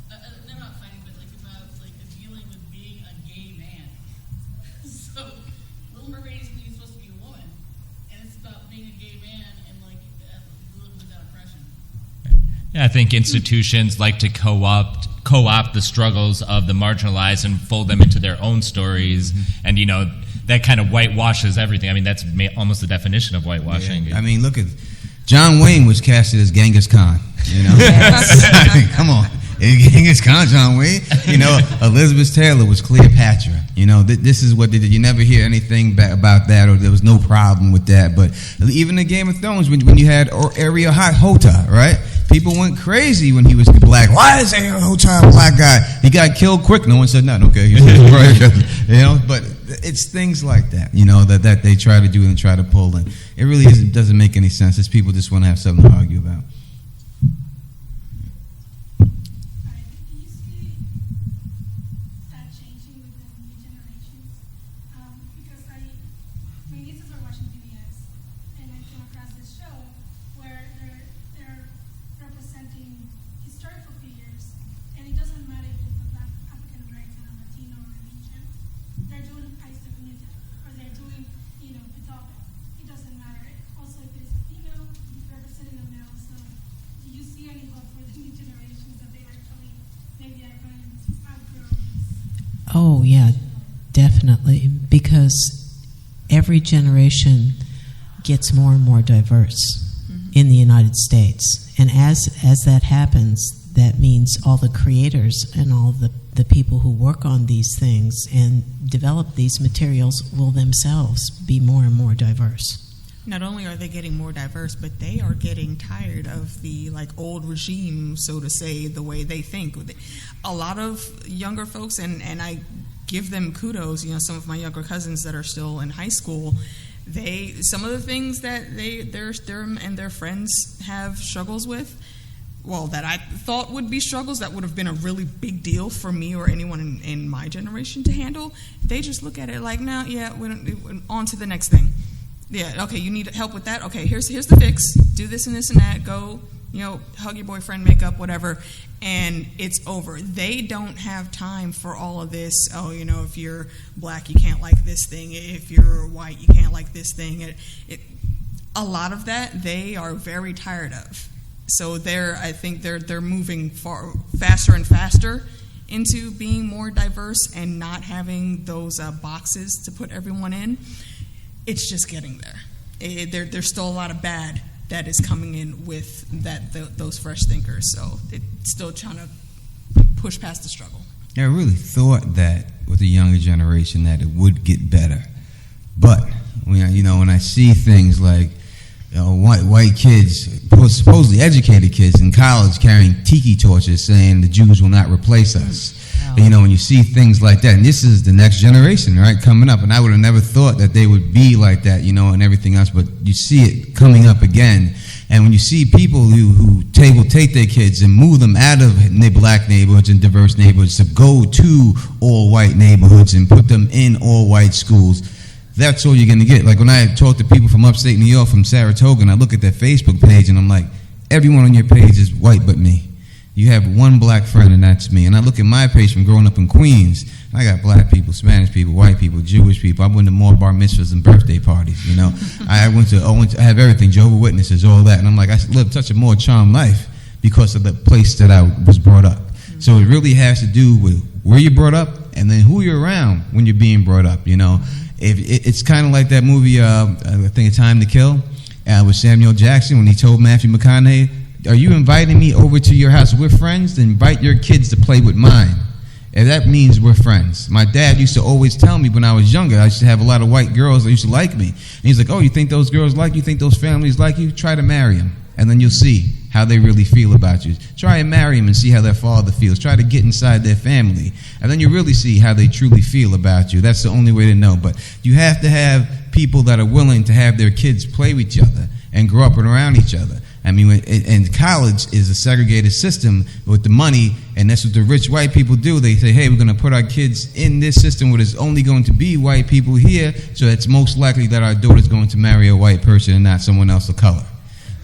not fighting, but, about, dealing with being a gay man. So, Little Mermaid isn't even supposed to be a woman, and it's about being a gay man and, living without oppression. Yeah, I think institutions like to co-opt the struggles of the marginalized and fold them into their own stories, and that kind of whitewashes everything. I mean, that's almost the definition of whitewashing. Yeah. I mean, look at John Wayne was casted as Genghis Khan. Come on, Genghis Khan, John Wayne. Elizabeth Taylor was Cleopatra. This is what they did. You never hear anything about that, or there was no problem with that. But even in Game of Thrones, when you had Ariel Hota, right? People went crazy when he was black. Why is Ariel Hota a black guy? He got killed quick. No one said nothing. Okay, But it's things like that, that they try to do and try to pull in. It really doesn't make any sense. It's people just want to have something to argue about. Can you say Oh, yeah, definitely. Because every generation gets more and more diverse in the United States. And as that happens, that means all the creators and all the people who work on these things and develop these materials will themselves be more and more diverse. Not only are they getting more diverse, but they are getting tired of the old regime, so to say, the way they think. A lot of younger folks, and I give them kudos. Some of my younger cousins that are still in high school, some of the things that they and their friends have struggles with. Well, that I thought would be struggles that would have been a really big deal for me or anyone in my generation to handle. They just look at it like, no, yeah, on to the next thing. Yeah, okay, you need help with that? Okay, here's the fix. Do this and this and that. Go, hug your boyfriend, make up, whatever, and it's over. They don't have time for all of this. Oh, if you're black, you can't like this thing. If you're white, you can't like this thing. A lot of that they are very tired of. So I think they're moving faster and faster into being more diverse and not having those boxes to put everyone in. It's just getting there. There's still a lot of bad that is coming in with those fresh thinkers. So it's still trying to push past the struggle. I really thought that with the younger generation that it would get better, but when I see things like white kids, supposedly educated kids in college carrying tiki torches saying the Jews will not replace us. But, when you see things like that, and this is the next generation, right, coming up, and I would have never thought that they would be like that, and everything else, but you see it coming up again. And when you see people who will take their kids and move them out of black neighborhoods and diverse neighborhoods to go to all-white neighborhoods and put them in all-white schools, that's all you're going to get. Like when I talk to people from upstate New York, from Saratoga, and I look at their Facebook page, and I'm like, everyone on your page is white but me. You have one black friend, and that's me. And I look at my page from growing up in Queens. I got black people, Spanish people, white people, Jewish people. I went to more bar mitzvahs and birthday parties. I have everything, Jehovah's Witnesses, all that. And I'm like, I lived such a more charmed life because of the place that I was brought up. So it really has to do with where you're brought up and then who you're around when you're being brought up. It's kind of like that movie, I think, A Time to Kill, with Samuel Jackson when he told Matthew McConaughey, are you inviting me over to your house? We're friends, then invite your kids to play with mine. And that means we're friends. My dad used to always tell me when I was younger, I used to have a lot of white girls that used to like me. And he's like, oh, you think those girls like you? You think those families like you? Try to marry them. And then you'll see how they really feel about you. Try and marry them and see how their father feels. Try to get inside their family. And then you really see how they truly feel about you. That's the only way to know. But you have to have people that are willing to have their kids play with each other and grow up and around each other. I mean, and college is a segregated system with the money, and that's what the rich white people do. They say, hey, we're going to put our kids in this system where there's only going to be white people here, so it's most likely that our daughter's going to marry a white person and not someone else of color.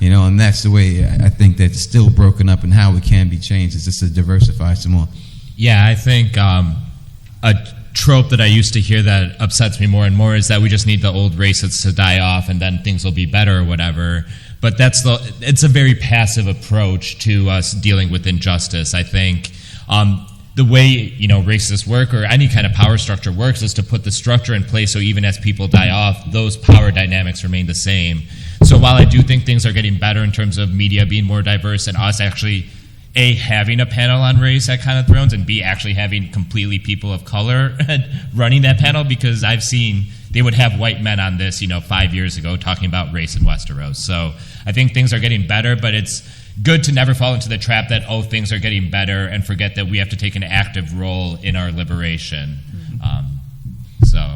And that's the way I think that's still broken up and how it can be changed. It's just to diversify some more. Yeah, I think a trope that I used to hear that upsets me more and more is that we just need the old racists to die off and then things will be better or whatever. But it's a very passive approach to us dealing with injustice. I think the way racists work or any kind of power structure works is to put the structure in place so even as people die off, those power dynamics remain the same. So while I do think things are getting better in terms of media being more diverse and us actually A, having a panel on race at Con of Thrones, and B, actually having completely people of color running that panel, because I've seen they would have white men on this 5 years ago talking about race in Westeros. So I think things are getting better, but it's good to never fall into the trap that, things are getting better and forget that we have to take an active role in our liberation.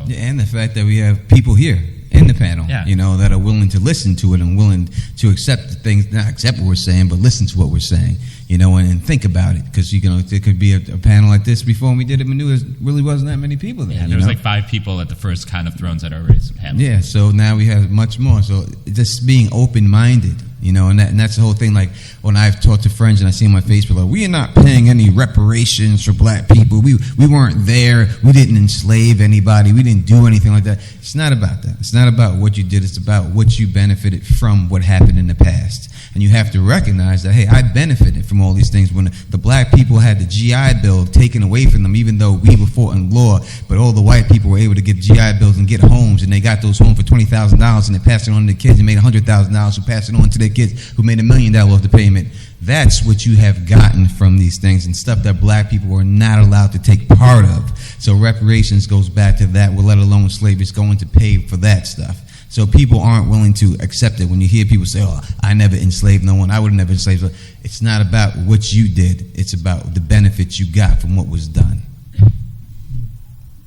And the fact that we have people here in the panel, that are willing to listen to it and willing to accept the things, not accept what we're saying, but listen to what we're saying, and think about it. Because, there could be a panel like this before when we did it, and there really wasn't that many people there. Yeah, there was like 5 people at the first Con of Thrones at our race panel. Yeah, so now we have much more. So just being open-minded, and that's the whole thing. Like when I've talked to friends and I see on my Facebook, like, we are not paying any reparations for black people. We weren't there. We didn't enslave anybody. We didn't do anything like that. It's not about that. It's not about what you did. It's about what you benefited from what happened in the past. And you have to recognize that, hey, I benefited from all these things when the black people had the GI Bill taken away from them, even though we were fought in law, but all the white people were able to get GI Bills and get homes, and they got those homes for $20,000, and they passed it on to their kids and made $100,000, who passed it on to their kids who made $1 million off the payment. That's what you have gotten from these things and stuff that black people were not allowed to take part of. So reparations goes back to that, well, let alone slavery is going to pay for that stuff. So people aren't willing to accept it. When you hear people say, oh, I never enslaved no one, I would have never enslaved no one. It's not about what you did. It's about the benefits you got from what was done.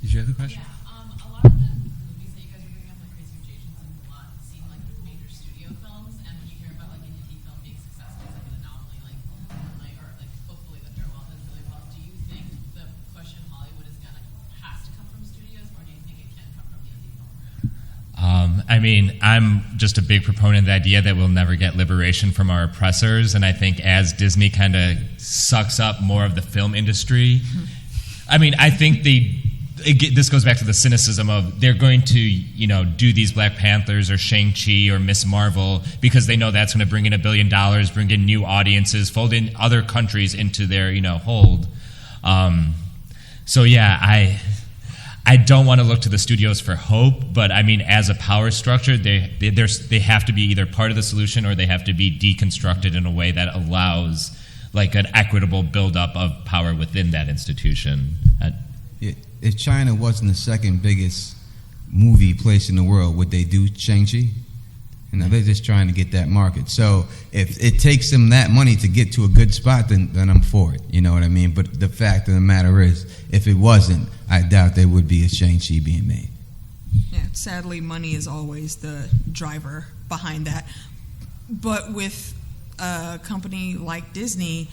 Did you have a question? Yeah, a lot of the movies that you guys are bringing up, like Crazy Rich Asians and a lot, seem like major studio films. And when you hear about like an indie film being successful, it's like an anomaly, or hopefully that they're well done really well. Do you think the push in Hollywood has to come from studios, or do you think it can come from the indie film? I mean, I'm just a big proponent of the idea that we'll never get liberation from our oppressors, and I think as Disney kind of sucks up more of the film industry, I mean, I think this goes back to the cynicism of they're going to, do these Black Panthers or Shang-Chi or Miss Marvel because they know that's going to bring in $1 billion, bring in new audiences, fold in other countries into their, hold. So yeah, I don't want to look to the studios for hope, but I mean, as a power structure, they have to be either part of the solution or they have to be deconstructed in a way that allows like an equitable buildup of power within that institution. If China wasn't the second biggest movie place in the world, would they do Shang-Chi? They're just trying to get that market. So if it takes them that money to get to a good spot, then I'm for it. You know what I mean? But the fact of the matter is, if it wasn't, I doubt there would be a Shang-Chi being made. Yeah, sadly, money is always the driver behind that. But with a company like Disney,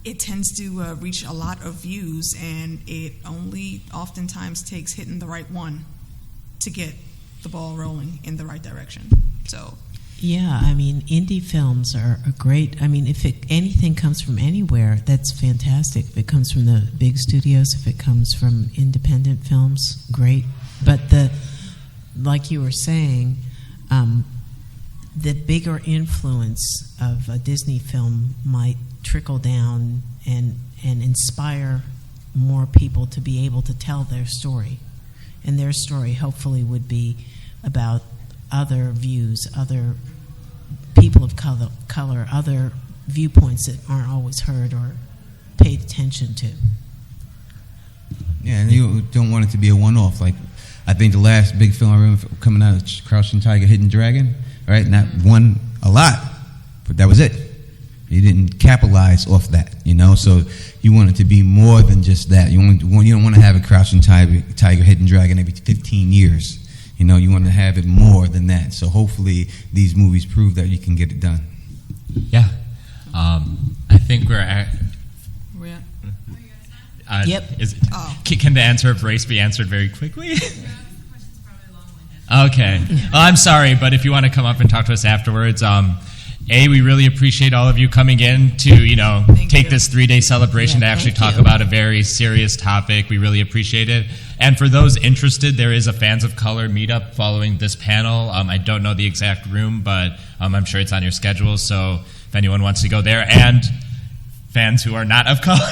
it tends to reach a lot of views, and it only oftentimes takes hitting the right one to get the ball rolling in the right direction. So yeah, I mean, indie films are great. I mean, if anything comes from anywhere, that's fantastic. If it comes from the big studios, if it comes from independent films, great. But like you were saying, the bigger influence of a Disney film might trickle down and inspire more people to be able to tell their story. And their story hopefully would be about other views, other people of color, other viewpoints that aren't always heard or paid attention to. Yeah, and you don't want it to be a one-off. Like, I think the last big film I remember coming out of Crouching Tiger, Hidden Dragon, right? Not won a lot, but that was it. You didn't capitalize off that, So you want it to be more than just that. You don't want to have a Crouching Tiger, Hidden Dragon every 15 years. You want to have it more than that. So hopefully these movies prove that you can get it done. Yeah. I think we're at... Yep. Can the answer of race be answered very quickly? Okay. I'm sorry, but if you want to come up and talk to us afterwards... we really appreciate all of you coming in to, take this 3-day celebration to actually talk about a very serious topic. We really appreciate it. And for those interested, there is a Fans of Color meetup following this panel. I don't know the exact room, but I'm sure it's on your schedule. So if anyone wants to go there, and fans who are not of color,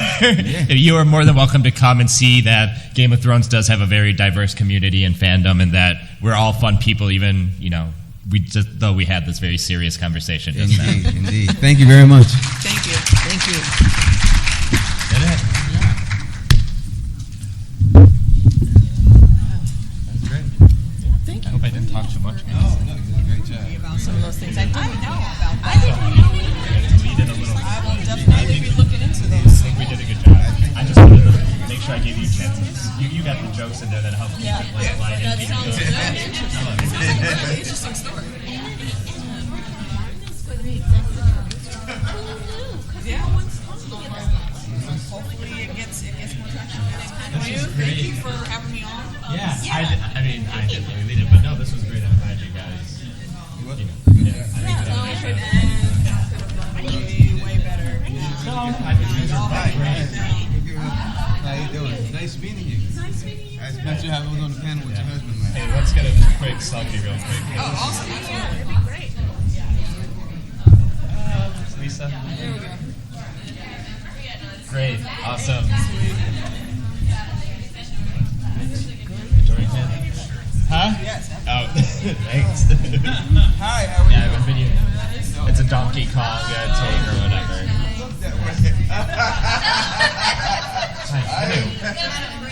you are more than welcome to come and see that Game of Thrones does have a very diverse community and fandom, and that we're all fun people, even, though we had this very serious conversation just now. Indeed. Thank you very much. Thank you. Thank you. Is that it? That's great. Thank I hope I didn't talk too much. Oh, no, you did a great job. About some of those things I didn't know about. I didn't know. We did a little. I will definitely be looking into those. I think we did a good job. I just wanted to make sure I gave you chances. You got the jokes in there that helped me line in. That sounds good. Really interesting story. Yeah. Hopefully it gets more traction. Thank you for having me on. Yeah. I mean, I didn't really lead it, but no, this was great. I'm glad you guys. Way better. No, I think you were Right. How you doing? Nice meeting you. Nice meeting you. I met you I was on the panel with your husband. Hey, let's get a quick selfie real quick. Oh, awesome. That'd be great. Lisa? Great, awesome. Enjoying it? Huh? Oh, thanks. Hi, how are Yeah, I have a video. It's a Donkey Kong take or whatever. you? Hi, hello.